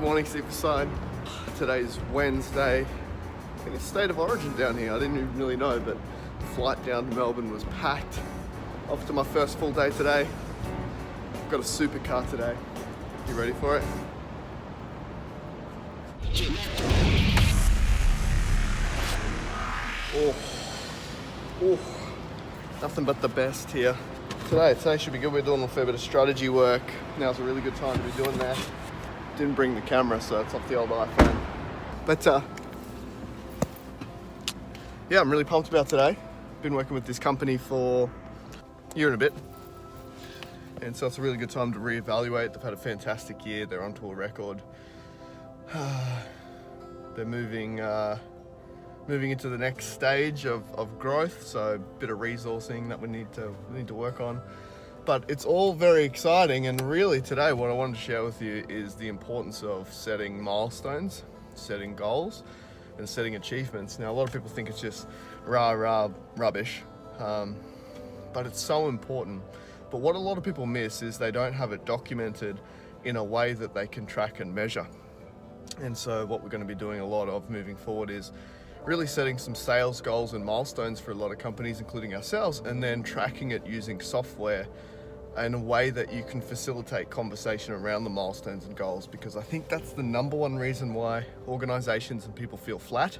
Morning, Seaside. Today's Wednesday, and it's state of origin down here. I didn't even really know, but the flight down to Melbourne was packed. Off to my first full day today. I've got a supercar today. You ready for it? Oh, nothing but the best here. Today should be good. We're doing a fair bit of strategy work. Now's a really good time to be doing that. Didn't bring the camera, so it's off the old iPhone. But yeah, I'm really pumped about today. Been working with this company for a year and a bit. And so it's a really good time to reevaluate. They've had a fantastic year. They're on to a record. They're moving into the next stage of growth, so a bit of resourcing that we need to work on. But it's all very exciting, and really today what I wanted to share with you is the importance of setting milestones, setting goals, and setting achievements. Now, a lot of people think it's just rah rubbish, but it's so important. But what a lot of people miss is they don't have it documented in a way that they can track and measure. And so what we're going to be doing a lot of moving forward is really setting some sales goals and milestones for a lot of companies, including ourselves, and then tracking it using software in a way that you can facilitate conversation around the milestones and goals, because I think that's the number one reason why organizations and people feel flat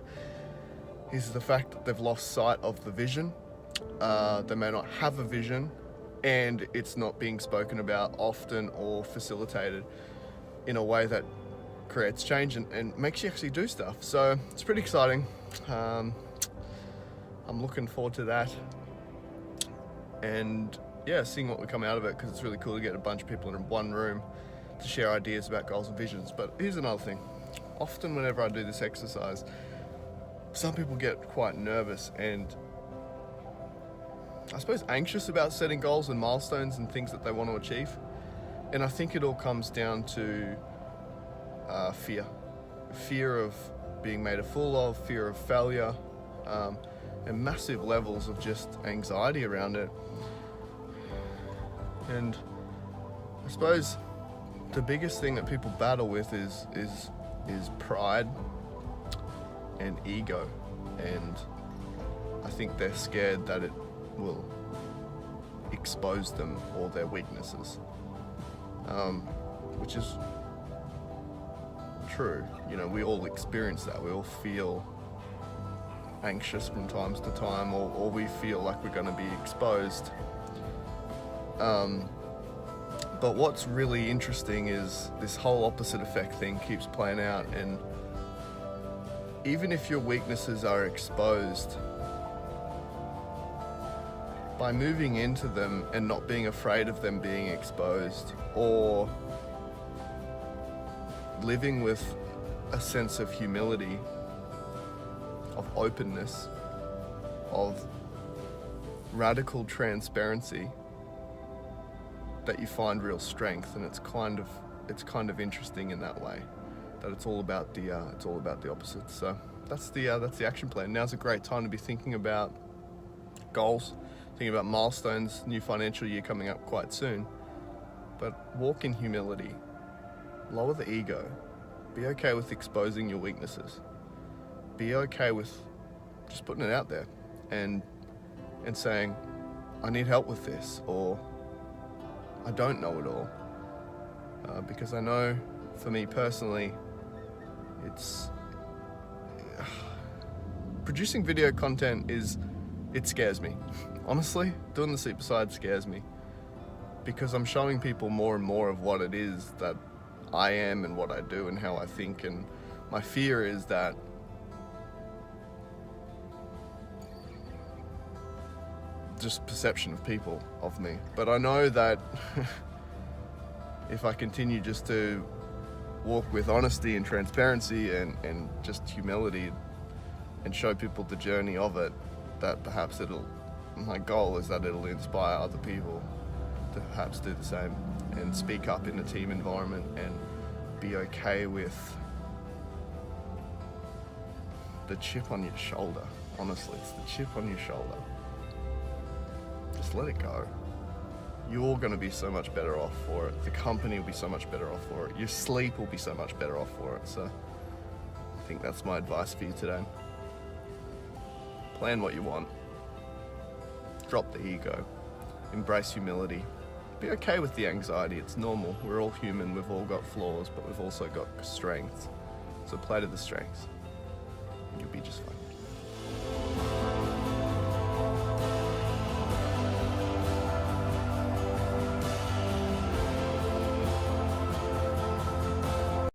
is the fact that they've lost sight of the vision. They may not have a vision, and it's not being spoken about often or facilitated in a way that creates change and makes you actually do stuff. So it's pretty exciting. I'm looking forward to that, and yeah, seeing what we come out of it, because it's really cool to get a bunch of people in one room to share ideas about goals and visions. But here's another thing. Often whenever I do this exercise, some people get quite nervous and I suppose anxious about setting goals and milestones and things that they want to achieve. And I think it all comes down to fear of being made a fool of, fear of failure, and massive levels of just anxiety around it. And I suppose the biggest thing that people battle with is pride and ego, and I think they're scared that it will expose them or their weaknesses, which is true. You know, we all experience that. We all feel anxious from times to time, or we feel like we're going to be exposed. But what's really interesting is this whole opposite effect thing keeps playing out, and even if your weaknesses are exposed, by moving into them and not being afraid of them being exposed, or living with a sense of humility, of openness, of radical transparency, that you find real strength. And it's kind of interesting in that way, that it's all about the opposite. So that's the action plan. Now's a great time to be thinking about goals, thinking about milestones. New financial year coming up quite soon, but walk in humility, lower the ego, be okay with exposing your weaknesses, be okay with just putting it out there and saying, I need help with this, or I don't know it all. Because I know for me personally, it's producing video content it scares me. Honestly, doing the Superside scares me, because I'm showing people more and more of what it is that I am and what I do and how I think, and my fear is that just perception of people of me. But I know that if I continue just to walk with honesty and transparency and just humility and show people the journey of it, that perhaps my goal is that it'll inspire other people to perhaps do the same and speak up in a team environment and be okay with the chip on your shoulder. Honestly, it's the chip on your shoulder. Just let it go. you're going to be so much better off for it. The company will be so much better off for it. Your sleep will be so much better off for it. So I think that's my advice for you today. Plan what you want. Drop the ego. Embrace humility. Be okay with the anxiety. It's normal. We're all human. We've all got flaws, but we've also got strengths. So play to the strengths. You'll be just fine.